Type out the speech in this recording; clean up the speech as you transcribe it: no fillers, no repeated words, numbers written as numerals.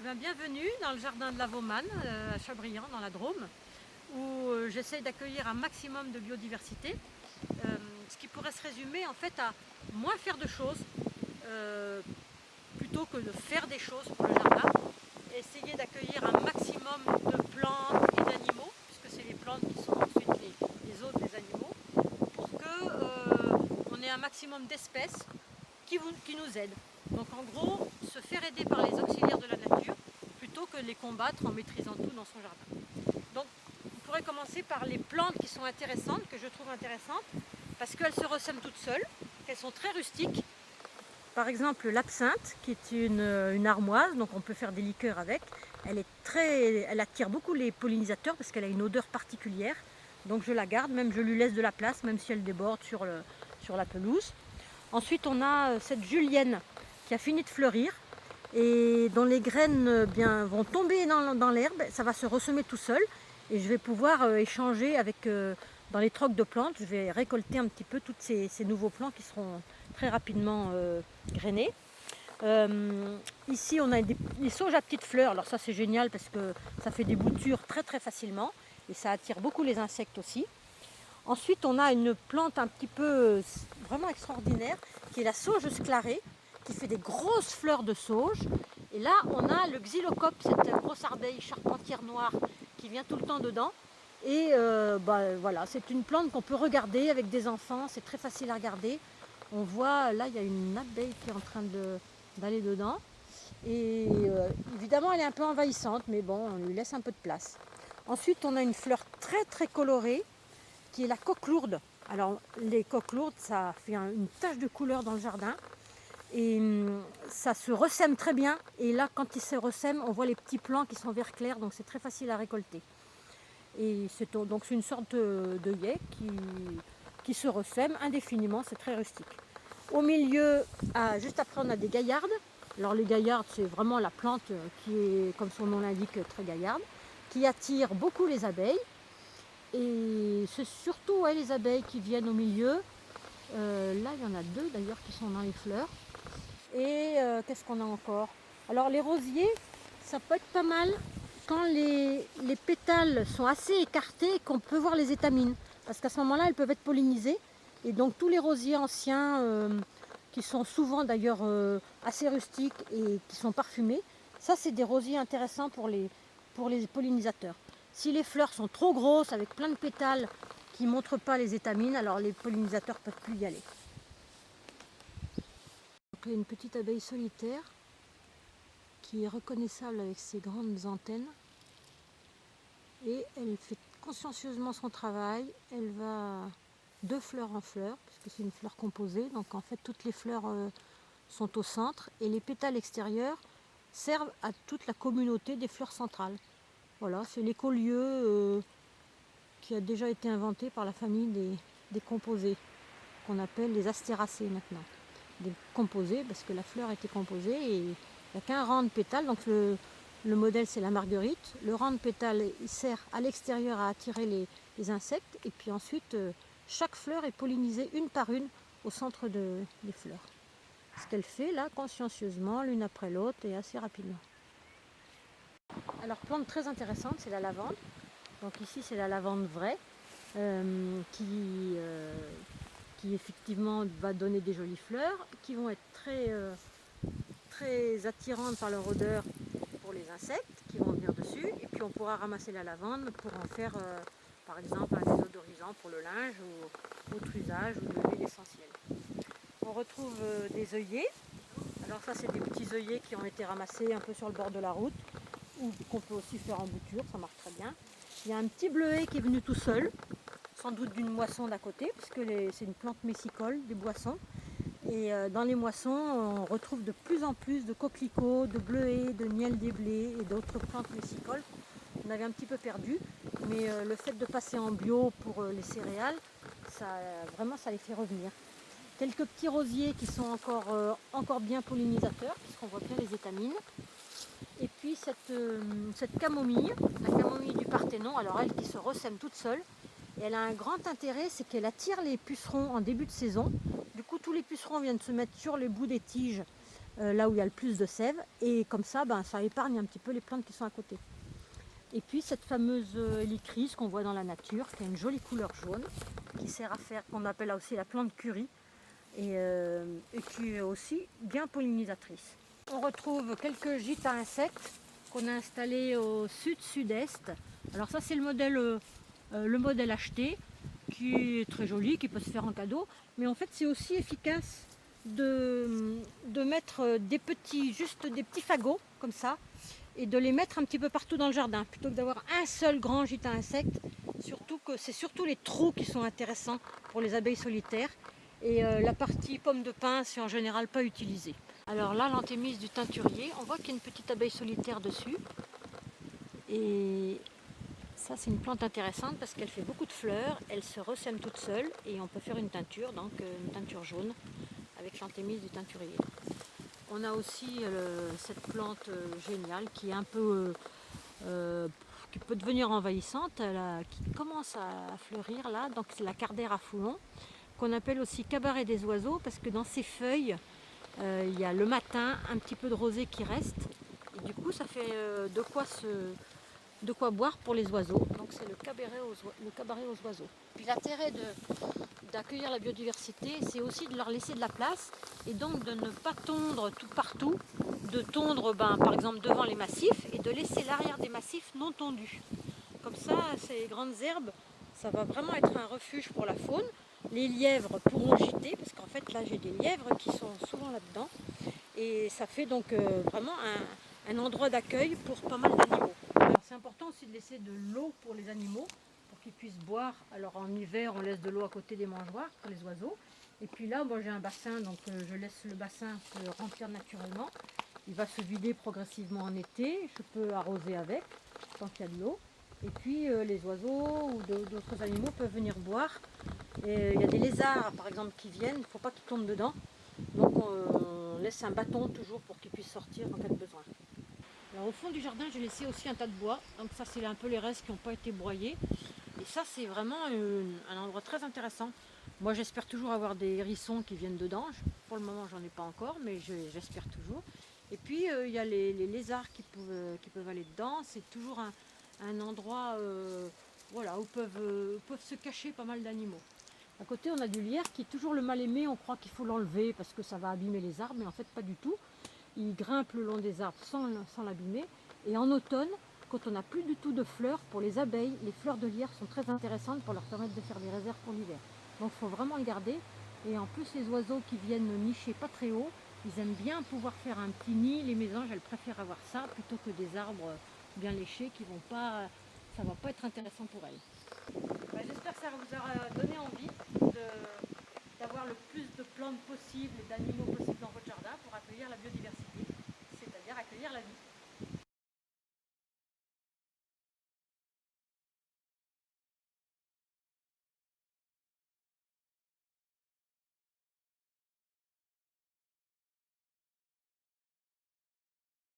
bien, bienvenue dans le jardin de la Vaumane, à Chabriand, dans la Drôme, où j'essaye d'accueillir un maximum de biodiversité, ce qui pourrait se résumer en fait à moins faire de choses, plutôt que de faire des choses pour le jardin, essayer d'accueillir un maximum de plantes et d'animaux, puisque c'est les plantes qui sont ensuite les hôtes des animaux, pour qu'on ait un maximum d'espèces qui nous aident. Donc en gros, se faire aider par les auxiliaires de la nature plutôt que de les combattre en maîtrisant tout dans son jardin. Donc on pourrait commencer par les plantes qui sont intéressantes, que je trouve intéressantes, parce qu'elles se ressèment toutes seules, qu'elles sont très rustiques. Par exemple l'absinthe, qui est une armoise, donc on peut faire des liqueurs avec. Elle attire beaucoup les pollinisateurs parce qu'elle a une odeur particulière. Donc je la garde, même je lui laisse de la place, même si elle déborde sur la pelouse. Ensuite on a cette julienne qui a fini de fleurir et dont les graines vont tomber dans l'herbe. Ça va se ressemer tout seul et je vais pouvoir échanger avec, dans les trocs de plantes. Je vais récolter un petit peu tous ces nouveaux plants qui seront très rapidement grainés. Ici on a des sauges à petites fleurs. Alors ça c'est génial parce que ça fait des boutures très très facilement et ça attire beaucoup les insectes aussi. Ensuite on a une plante un petit peu vraiment extraordinaire qui est la sauge sclarée, qui fait des grosses fleurs de sauge. Et là on a le xylocope, cette grosse abeille charpentière noire qui vient tout le temps dedans. Et voilà, c'est une plante qu'on peut regarder avec des enfants, c'est très facile à regarder. On voit, là il y a une abeille qui est en train d'aller dedans. Et évidemment elle est un peu envahissante, mais bon, on lui laisse un peu de place. Ensuite on a une fleur très très colorée, qui est la coque lourde. Alors les coques lourdes, ça fait une tache de couleur dans le jardin. Et ça se ressème très bien. Et là, quand il se ressème, on voit les petits plants qui sont vert clair, donc c'est très facile à récolter. Et c'est une sorte de haie qui se ressème indéfiniment, c'est très rustique. Au milieu, juste après, on a des gaillardes. Alors les gaillardes, c'est vraiment la plante qui est, comme son nom l'indique, très gaillarde, qui attire beaucoup les abeilles. Et c'est surtout les abeilles qui viennent au milieu. Là, il y en a deux d'ailleurs qui sont dans les fleurs. Et qu'est-ce qu'on a encore? Alors les rosiers, ça peut être pas mal quand les pétales sont assez écartés et qu'on peut voir les étamines. Parce qu'à ce moment-là, elles peuvent être pollinisées. Et donc tous les rosiers anciens, qui sont souvent d'ailleurs assez rustiques et qui sont parfumés, ça c'est des rosiers intéressants pour les pollinisateurs. Si les fleurs sont trop grosses, avec plein de pétales qui ne montrent pas les étamines, alors les pollinisateurs ne peuvent plus y aller. Donc, il y a une petite abeille solitaire qui est reconnaissable avec ses grandes antennes. Et elle fait consciencieusement son travail. Elle va de fleur en fleur, puisque c'est une fleur composée. Donc en fait, toutes les fleurs sont au centre. Et les pétales extérieurs servent à toute la communauté des fleurs centrales. Voilà, c'est l'écolieu qui a déjà été inventé par la famille des composés, qu'on appelle les astéracées maintenant. Des composés, parce que la fleur était composée et il n'y a qu'un rang de pétales. Donc le modèle c'est la marguerite. Le rang de pétales il sert à l'extérieur à attirer les insectes. Et puis ensuite, chaque fleur est pollinisée une par une au centre des fleurs. Ce qu'elle fait là, consciencieusement, l'une après l'autre et assez rapidement. Alors plante très intéressante, c'est la lavande. Donc ici c'est la lavande vraie qui effectivement va donner des jolies fleurs qui vont être très attirantes par leur odeur pour les insectes qui vont venir dessus. Et puis on pourra ramasser la lavande pour en faire par exemple un désodorisant pour le linge ou autre usage ou de l'huile essentielle. On retrouve des œillets. Alors ça c'est des petits œillets qui ont été ramassés un peu sur le bord de la route, ou qu'on peut aussi faire en bouture, ça marche très bien. Il y a un petit bleuet qui est venu tout seul, sans doute d'une moisson d'à côté, puisque c'est une plante messicole, des boissons. Et dans les moissons, on retrouve de plus en plus de coquelicots, de bleuets, de miel des blés et d'autres plantes messicoles. On avait un petit peu perdu, mais le fait de passer en bio pour les céréales, vraiment ça les fait revenir. Quelques petits rosiers qui sont encore bien pollinisateurs, puisqu'on voit bien les étamines. Et puis cette camomille, la camomille du Parthénon, alors elle qui se ressème toute seule, et elle a un grand intérêt, c'est qu'elle attire les pucerons en début de saison. Du coup tous les pucerons viennent se mettre sur les bouts des tiges là où il y a le plus de sève, et comme ça, ça épargne un petit peu les plantes qui sont à côté. Et puis cette fameuse hélichrys qu'on voit dans la nature, qui a une jolie couleur jaune, qui sert à faire, qu'on appelle aussi la plante curry, et qui est aussi bien pollinisatrice. On retrouve quelques gîtes à insectes qu'on a installés au sud-sud-est. Alors ça c'est le modèle acheté, qui est très joli, qui peut se faire en cadeau, mais en fait c'est aussi efficace de mettre juste des petits fagots comme ça, et de les mettre un petit peu partout dans le jardin, plutôt que d'avoir un seul grand gîte à insectes. Surtout que c'est surtout les trous qui sont intéressants pour les abeilles solitaires, et la partie pomme de pin c'est en général pas utilisé. Alors là, l'anthémis du teinturier, on voit qu'il y a une petite abeille solitaire dessus, et ça c'est une plante intéressante parce qu'elle fait beaucoup de fleurs, elle se ressème toute seule, et on peut faire une teinture, donc une teinture jaune avec l'anthémis du teinturier. On a aussi cette plante géniale qui est un peu qui peut devenir envahissante, qui commence à fleurir là, donc c'est la cardère à foulon, qu'on appelle aussi cabaret des oiseaux, parce que dans ses feuilles, il y a le matin un petit peu de rosée qui reste, et du coup ça fait de quoi boire pour les oiseaux. Donc c'est le cabaret aux oiseaux. Puis l'intérêt d'accueillir la biodiversité, c'est aussi de leur laisser de la place, et donc de ne pas tondre tout partout, de tondre par exemple devant les massifs, et de laisser l'arrière des massifs non tondus. Comme ça, ces grandes herbes, ça va vraiment être un refuge pour la faune. Les lièvres pourront gîter, parce qu'en fait là j'ai des lièvres qui sont souvent là-dedans, et ça fait donc vraiment un endroit d'accueil pour pas mal d'animaux. C'est important aussi de laisser de l'eau pour les animaux, pour qu'ils puissent boire. Alors en hiver, on laisse de l'eau à côté des mangeoires pour les oiseaux. Et puis là, moi j'ai un bassin, donc je laisse le bassin se remplir naturellement. Il va se vider progressivement en été. Je peux arroser avec, tant qu'il y a de l'eau. Et puis les oiseaux ou d'autres animaux peuvent venir boire. Et il y a des lézards, par exemple, qui viennent. Il ne faut pas qu'ils tombent dedans. Donc on laisse un bâton toujours pour qu'ils puissent sortir en cas de besoin. Alors, au fond du jardin, j'ai laissé aussi un tas de bois. Donc ça, c'est un peu les restes qui n'ont pas été broyés. Et ça, c'est vraiment un endroit très intéressant. Moi, j'espère toujours avoir des hérissons qui viennent dedans. Pour le moment, j'en ai pas encore, mais j'espère toujours. Et puis, il y a les lézards qui peuvent aller dedans. C'est toujours un endroit voilà, où peuvent se cacher pas mal d'animaux. À côté, on a du lierre qui est toujours le mal-aimé. On croit qu'il faut l'enlever parce que ça va abîmer les arbres, mais en fait, pas du tout. Il grimpe le long des arbres sans l'abîmer. Et en automne, quand on n'a plus du tout de fleurs, pour les abeilles, les fleurs de lierre sont très intéressantes pour leur permettre de faire des réserves pour l'hiver. Donc il faut vraiment le garder. Et en plus, les oiseaux qui viennent nicher pas très haut, ils aiment bien pouvoir faire un petit nid. Les mésanges, elles préfèrent avoir ça plutôt que des arbres bien léchés qui vont pas, ça va pas être intéressant pour elles. J'espère que ça vous aura donné envie d'avoir le plus de plantes possible et d'animaux